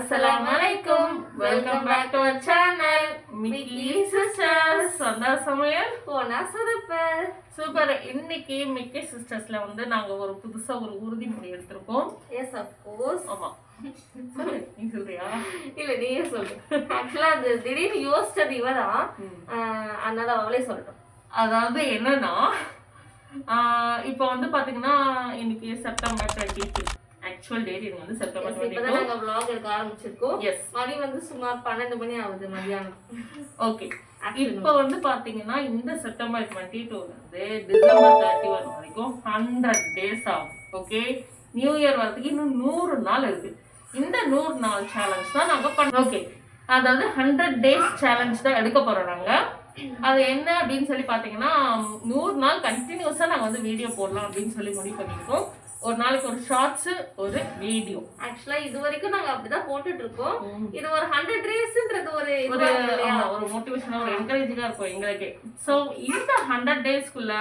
Assalamualaikum. Welcome back to our channel. Mickey Sisters. சந்தா சமையல் போனா சூப்பர் சூப்பர். இன்னைக்கு மிக்கி சிஸ்டர்ஸ்ல வந்து நாங்க ஒரு புதுசா ஒரு உறுதிமொழி எடுத்திருக்கோம். Yes of course. ஆமா. நீ சொல்றியா? இல்ல நீயே சொல்லு. ஆக்சுவலா அது திடீர்னு யோசிச்சது இவதான். அதனால அவளே சொல்லட்டும். அதாவது என்னன்னா இப்போ வந்து பாத்தீங்கன்னா இன்னைக்கு செப்டம்பர் 22. ஆக்சுவல் டேட் இது வந்து செப்டம்பர் 22. இப்பதான் நாங்க vlog எடுக்க ஆரம்பிச்சிருக்கோம். எஸ். மணி வந்து சுமார் 12 மணி ஆகுது மதியானம். ஓகே. இப்போ வந்து பாத்தீங்கன்னா இந்த செப்டம்பர் 22 வந்து டிசம்பர் 31 வரைக்கும் 100 டேஸ் ஆகும். ஓகே. நியூ இயர் வரதுக்கு இன்னும் 100 நாள் இருக்கு. இந்த 100 நாள் சேலஞ்ச் தான் நாங்க பண்ணோம். ஓகே. அதாவது 100 டேஸ் சேலஞ்ச் தான் எடுக்க போறோம் நாங்க. அது என்ன அப்படின்னு சொல்லி பாத்தீங்கன்னா 100 நாள் கண்டினியூஸா நாங்க வந்து வீடியோ போடலாம் அப்படின்னு சொல்லி முடிவு பண்ணிருக்கோம். ஒரு நாளைக்கு ஒரு ஷார்ட்ஸ் ஒரு வீடியோ. ஆக்சுவலா இது வரைக்கும் நாங்க அப்படிதான் போட்டுட்டு இருக்கோம். இது ஒரு 100 டேஸ்ன்றது ஒரு மோட்டிவேஷனா ஒரு என்கரேஜிங்கா இருக்கும் எங்களுக்கு. சோ இந்த 100 டேஸ்க்குள்ள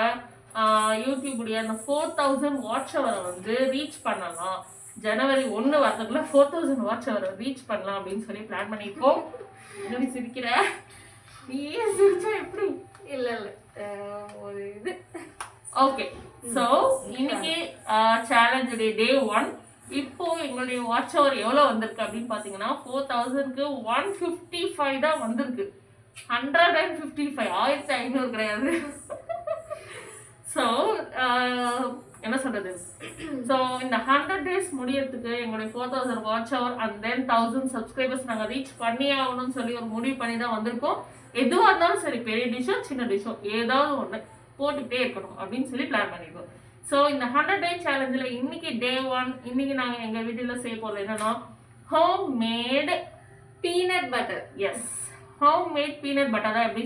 யூடியூப் உடைய அந்த 4000 வாட்ச் ஹவரை வந்து ரீச் பண்ணலாம். ஜனவரி 1 வரதுக்குள்ள 4000 வாட்ச் ஹவரை ரீச் பண்ணலாம் அப்படின்னு சொல்லி பிளான் பண்ணிருக்கோம். என்ன சிரிக்கிற? நீ சிரிச்சா எப்படி? இல்ல இல்ல ஒரு இது. ஓகே. சோ இன்னைக்கு சேலஞ்ச் டே 1. இப்போ எங்களுடைய வாட்ச் ஹவர் எவ்வளவு வந்திருக்கு அப்படின்னு பாத்தீங்கன்னா 4000க்கு 155 தான் வந்திருக்கு. 155 1500 கிடையாது. ஸோ என்ன சொல்றது? ஸோ இந்த 100 டேஸ் முடியறதுக்கு எங்களுடைய 4000 watch hour and then 1000 subscribers நாங்கள் ரீச் பண்ணி ஆகணும்னு சொல்லி ஒரு முடிவு பண்ணி தான் வந்திருக்கோம். எதுவாக இருந்தாலும் சரி, பெரிய டிஷ்ஷோ சின்ன டிஷ்ஷோ ஏதாவது ஒன்று போட்டுக்கிட்டே இருக்கணும் அப்படின்னு சொல்லி பிளான் பண்ணிருக்கோம். ஸோ இந்த 100 டே சேலஞ்சில் இன்னைக்கு டே 1. இன்னைக்கு நாங்கள் எங்கள் வீட்டில் செய்ய போகிறது என்னன்னா home made peanut butter. Yes, home made peanut butter தான் எப்படி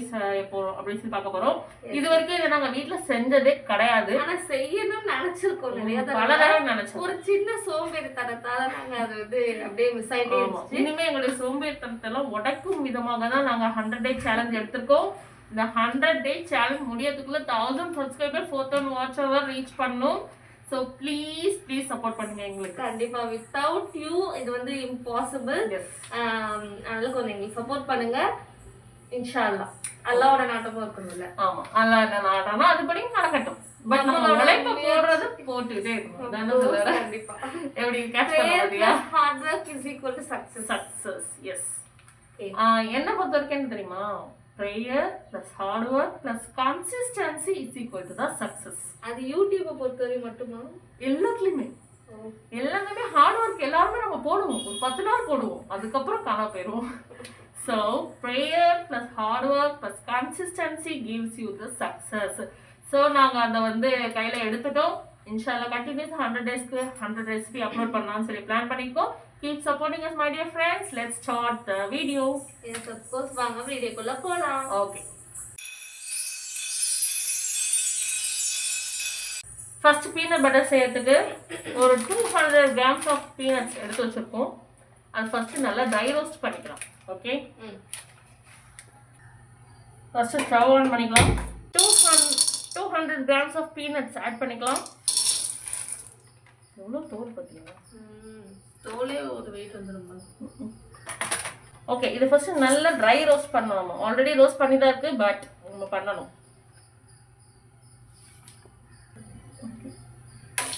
போறோம் அப்படின்னு சொல்லி பார்க்க போறோம். இது வரைக்கும் இதை நாங்க வீட்டுல செஞ்சதே கிடையாது. ஆனா செய்யணும்னு நினைச்சிருக்கோம் நிறைய பல தடவை நினைச்சோம். ஒரு சின்ன சோம்பேறித்தனத்தால நாங்க அது வந்து அப்படியே மிஸ் ஆயிட்டே இருந்துச்சு. இனிமே எங்களுடைய சோம்பேறித்தனத்தை எல்லாம் உடைக்கும் விதமாக தான் நாங்க 100 டே சேலஞ்ச் எடுத்திருக்கோம். இந்த 100 டே சேலஞ்ச் முடியறதுக்குள்ள 1000 சப்ஸ்கிரைபர் 4000 வாட்ச் ஹவர் ரீச் பண்ணும். ஸோ ப்ளீஸ் சப்போர்ட் பண்ணுங்க எங்களுக்கு. கண்டிப்பா வித்தவுட் யூ இது வந்து இம்பாசிபிள். அதனால கொஞ்சம் எங்களுக்கு சப்போர்ட் பண்ணுங்க. இன்ஷா அல்லாஹ் அல்லாஹ்வோட நாட்டமும் இருக்கணும்ல. ஆமா, அல்லாஹ் என்ன நாட்டம்னா அதுபடி நடக்கட்டும். பட் நம்ம உழைப்பு போடுறது போட்டுக்கிட்டே இருக்கணும். அதான சொல்றேன். கண்டிப்பா. எப்படி கேட்ச் பண்ணாதியா? Hard work is equal to success. Yes. என்ன பொறுத்த வரைக்கும் என்ன தெரியுமா? prayer plus hard work plus consistency is equal to the success. அது யூடியூபை பொறுத்தவரை மட்டுமா? எல்லாத்துலயுமே ஹார்ட் ஒர்க் எல்லாருமே நம்ம போடுவோம். ஒரு 10 நாள் போடுவோம், அதுக்கப்புறம் காணா போயிடுவோம். So prayer plus hard work plus consistency gives you the success. So நாங்கள் அதை வந்து கையில் எடுத்துட்டோம். இன்ஷால்லா கண்டினியூஸ் 100 டேஸ்க்கு 100 ரெசிபி அப்லோட் பண்ணலாம்னு சொல்லி பிளான் பண்ணிக்கோ. Keep supporting us, my dear friends. Let's start the video. Yes, of course. வாங்க வீடியோக்குள்ள போலாம். Okay. First peanut butter செய்யறதுக்கு ஒரு 200 grams of peanuts எடுத்து வச்சிருக்கோம். அது ஃபர்ஸ்ட் நல்லா ட்ரை ரோஸ்ட் பண்ணிக்கலாம். ஓகே. ஃபர்ஸ்ட் ஸ்டவ் ஆன் பண்ணிக்கலாம். 200 grams of peanuts ஆட் பண்ணிக்கலாம். எவ்வளவு தோல் பாத்தீங்களா? தோலே ஒரு வெயிட் வந்துடும். ஓகே, இது ஃபர்ஸ்ட் நல்லா ட்ரை ரோஸ்ட் பண்ணணும். ஆல்ரெடி ரோஸ்ட் பண்ணி தான் இருக்கு, பட் நம்ம பண்ணணும்.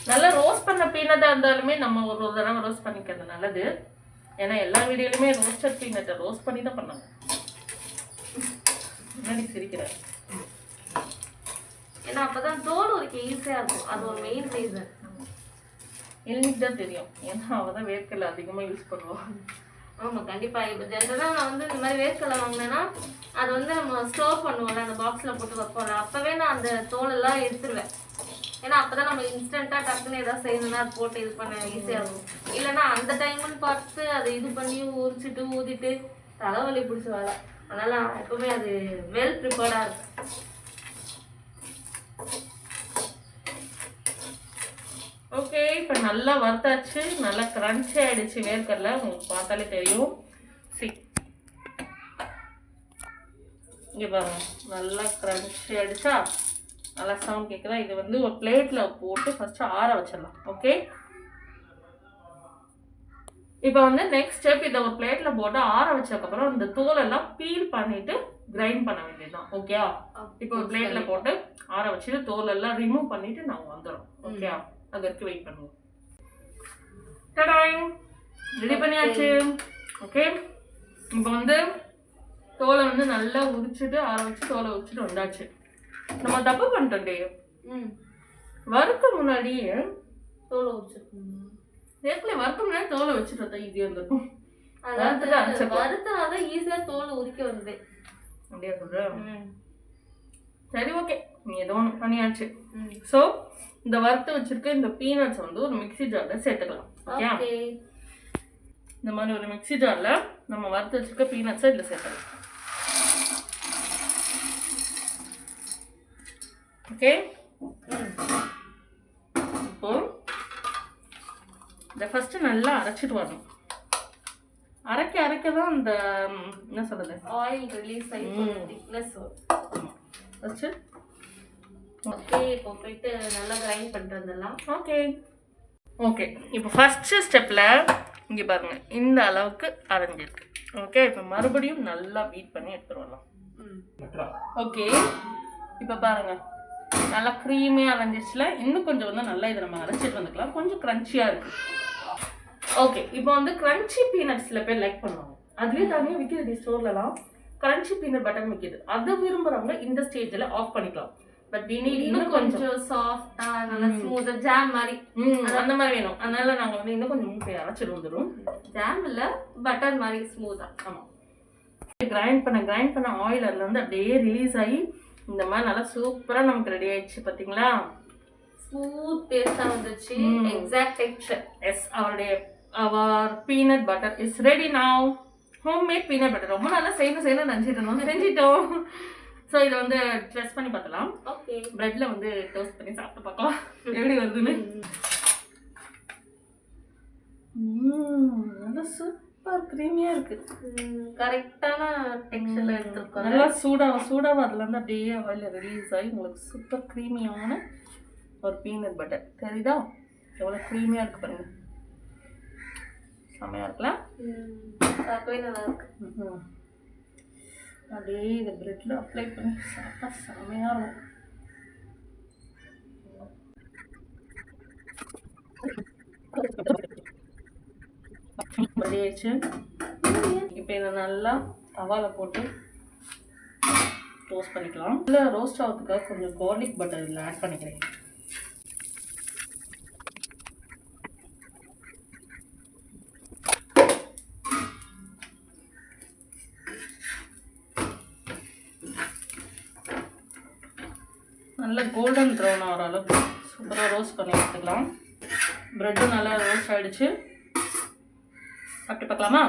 நல்லா ரோஸ்ட் பண்ண பீனட்டா இருந்தாலுமே நம்ம ஒரு தடவை ரோஸ்ட் பண்ணிக்கிறது நல்லது. ஏன்னா எல்லா வீடியோலையுமே ரோஸ்டட் பீனட்டை ரோஸ்ட் பண்ணி தான் பண்ணாங்க. என்ன சிரிக்கிறேன்? ஏன்னா அப்பதான் தோல் ஒரு ஈஸியா இருக்கும். அது ஒரு மெயின் ரீசன். எனக்கு தான் தெரியும். ஏன்னா அவள் தான் வேர்க்கடலை அதிகமாக யூஸ் பண்ணுவாள். ஆமாம் கண்டிப்பாக. இப்போ ஜென்ரலாக நான் வந்து இந்த மாதிரி வேர்க்கடலை வாங்கினேன்னா அது வந்து நம்ம ஸ்டோர் பண்ணுவோம்ல, அந்த பாக்ஸில் போட்டு வைப்போம்ல, அப்போவே நான் அந்த தோலெல்லாம் எடுத்துருவேன். ஏன்னா அப்போ தான் நம்ம இன்ஸ்டண்ட்டாக டக்குன்னு எதாவது செய்யணும்னா அது போட்டு இது பண்ண ஈஸியாக இருக்கும். இல்லைன்னா அந்த டைம்னு பார்த்து அதை இது பண்ணி உரிச்சிட்டு ஊதிட்டு தலைவலி பிடிச்சி வேலை. அதனால் நான் எப்பவுமே அது வெல் ப்ரிப்பேர்டாக இருக்கும். ஓகே, இப்போ நல்லா வறுத்தாச்சு. நல்லா கிரன்ச்சி ஆயிடுச்சு வேர்க்கடலை. உங்களுக்கு பார்த்தாலே தெரியும். இங்கே பாருங்க, நல்லா கிரன்ச்சி ஆயிடுச்சா? நல்லா சவுண்ட் கேட்குதா? இது வந்து ஒரு பிளேட்டில் போட்டு ஃபர்ஸ்ட் ஆற வச்சிடலாம். ஓகே, இப்போ வந்து நெக்ஸ்ட் ஸ்டெப் இதை ஒரு பிளேட்ல போட்டு ஆற வச்சதுக்கப்புறம் இந்த தோலெல்லாம் பீல் பண்ணிட்டு கிரைண்ட் பண்ண வேண்டியதுதான். ஓகே, இப்போ ஒரு பிளேட்ல போட்டு ஆற வச்சுட்டு தோலெல்லாம் ரிமூவ் பண்ணிட்டு நாங்கள் வந்துடும். ஓகே, அது வரைக்கும் வெயிட் பண்ணுவோம். டடாய், ரெடி பண்ணியாச்சு. ஓகே, இப்போ வந்து தோலை வந்து நல்லா உரிச்சிட்டு ஆற வச்சு தோலை உரிச்சிட்டு வந்தாச்சு. நம்ம தப்பு பண்ணிட்டோம் டே. வறுக்க முன்னாடியே தோலை உரிச்சிருக்கணும். ஏற்கனவே வறுக்க முன்னாடி தோலை வச்சுட்டு ஈஸியாக இருந்திருக்கும். வறுத்தனால ஈஸியா தோலை உரிக்க வருது. அப்படியே சொல்றேன். சரி, ஓகே, நீ ஏதோ ஒன்று பண்ணியாச்சு. ஸோ இந்த வறுத்து வச்சிருக்க இந்த பீனட்ஸ் வந்து ஒரு மிக்ஸி ஜார்ல சேர்த்துக்கலாம். ஓகே, இந்த மாதிரி ஒரு மிக்ஸி ஜார்ல நம்ம வறுத்து வச்சிருக்க பீனட்ஸை இதில் சேர்த்துக்கலாம். ஓகே, இப்போ இதை ஃபர்ஸ்ட் நல்லா அரைச்சிட்டு வரணும். அரைக்க தான் இந்த என்ன சொல்றது ஆயில் ரிலீஸ் ஆகி திக்னஸ் வரும். ஃபர்ஸ்ட் ஓகே, இப்போ போயிட்டு நல்லா கிரைண்ட் பண்ணிட்டு வந்துடலாம். ஓகே, இப்போ ஃபர்ஸ்ட் ஸ்டெப்ல இங்க பாருங்க இந்த அளவுக்கு அரைஞ்சிருக்கு. ஓகே, இப்போ மறுபடியும் நல்லா பீட் பண்ணி எடுத்துட்டு வரலாம். ஓகே, இப்போ பாருங்க நல்லா க்ரீமியாக அரைஞ்சிச்சுல. இன்னும் கொஞ்சம் வந்து நல்லா இதை நம்ம அரைச்சிட்டு வந்துக்கலாம். கொஞ்சம் க்ரன்ச்சியாக இருக்கு. ஓகே, இப்போ வந்து க்ரன்ச்சி பீனட் சில பேர் லைக் பண்ணுவாங்க. அதுலேயே தனியாக விற்கிது ஸ்டோர்லலாம். க்ரன்ச்சி பீனட் பட்டன் விற்கிது. அதை விரும்புகிறவங்க இந்த ஸ்டேஜில் ஆஃப் பண்ணிக்கலாம். பட் இன்னும் கொஞ்சம் சாஃப்டா நல்லா ஸ்மூத்தா ஜாம் மாதிரி அந்த மாதிரி வேணும். அதனால நாங்கள் வந்து இன்னும் கொஞ்சம் மூட்டை அரைச்சிட்டு வந்துடும். ஜாம் இல்லை, பட்டர் மாதிரி ஸ்மூத்தா. ஆமாம், கிரைண்ட் பண்ண ஆயில் அதில் வந்து அப்படியே ரிலீஸ் ஆகி இந்த மாதிரி நல்லா சூப்பராக நமக்கு ரெடி ஆயிடுச்சு. பார்த்தீங்களா, ஸ்மூத் பேஸ்டா வந்துச்சு. Exact texture. Yes, our peanut butter is ready now. Homemade peanut butter ரொம்ப நல்லா செய்யணும் செஞ்சிட்டோம். ஸோ இதை வந்து ட்ரெஸ் பண்ணி பார்க்கலாம். ஓகே, பிரெட்ல வந்து டோஸ்ட் பண்ணி சாப்பிட்டு பார்க்கலாம் எப்படி வருதுன்னு. நல்லா சூப்பர் க்ரீமியா இருக்கு. கரெக்டான டெக்ஸ்சர்ல எடுத்துருக்கோம். நல்லா சூடாக அதுல இருந்து அப்படியே ஆயில் ரிலீஸ் ஆகி உங்களுக்கு சூப்பர் க்ரீமியான ஒரு பீனட் பட்டர் தெரியுதா? எவ்வளோ க்ரீமியா இருக்கு பாருங்க. செம்மையா இருக்கலாம். பார்க்கவே நல்லா இருக்கு. அப்படியே இதை பிரெட்ல அப்ளை பண்ணி சாப்பிட்டா செம்மையா இருக்கும். ரெடியாச்சு. இப்போ இதை நல்லா தவால போட்டு டோஸ்ட் பண்ணிக்கலாம். இல்லை ரோஸ்ட் ஆகிறதுக்காக கொஞ்சம் கார்லிக் பட்டர் இதில் ஆட் பண்ணிக்கிறேன். நல்லா கோல்டன் ப்ரௌன் ஆகிற அளவுக்கு சூப்பராக ரோஸ்ட் பண்ணி எடுத்துக்கலாம். ப்ரெட்டும் நல்லா ரோஸ்ட் ஆகிடுச்சு. சாப்பிட்டு பார்க்கலாமா?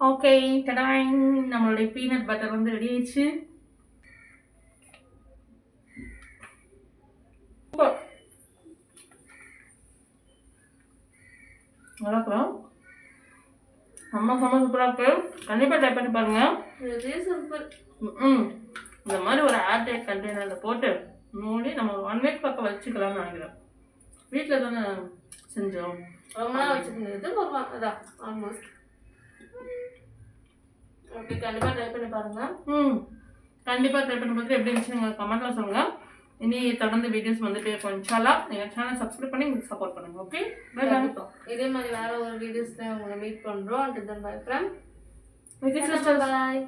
ஓகே, டடாய், நம்மளுடைய பீனட் பட்டர் வந்து ரெடி ஆயிடுச்சு. நல்லா இருக்கலாம். சூப்பராக இருக்கு. கண்டிப்பாக ட்ரை பண்ணி பாருங்க. இந்த மாதிரி ஒரு ஏர்டைட் கண்டெய்னரில் போட்டு மூடி நம்ம 1 வீக் பக்கம் வச்சுக்கலாம்னு நினைக்கிறேன். வீட்டில் தானே செஞ்சோம், ரொம்ப நாள் வச்சுருந்தது. அதான் ஆல்மோஸ்ட். ஓகே, கண்டிப்பாக ட்ரை பண்ணி பாருங்க. கண்டிப்பாக ட்ரை பண்ணி பார்த்துட்டு எப்படி இருந்துச்சு நீங்கள் கமெண்ட்டில் சொல்லுங்கள். இனி தொடர்ந்து வீடியோஸ் வந்துட்டு இருக்கும். இன்ஷால்லா நீங்கள் சேனல் சப்ஸ்கிரைப் பண்ணி உங்களுக்கு சப்போர்ட் பண்ணுங்க. ஓகே, இதே மாதிரி வேற ஒரு வீடியோஸ்ல உங்களை மீட் பண்ணுறோம். And then by from with sister. Bye.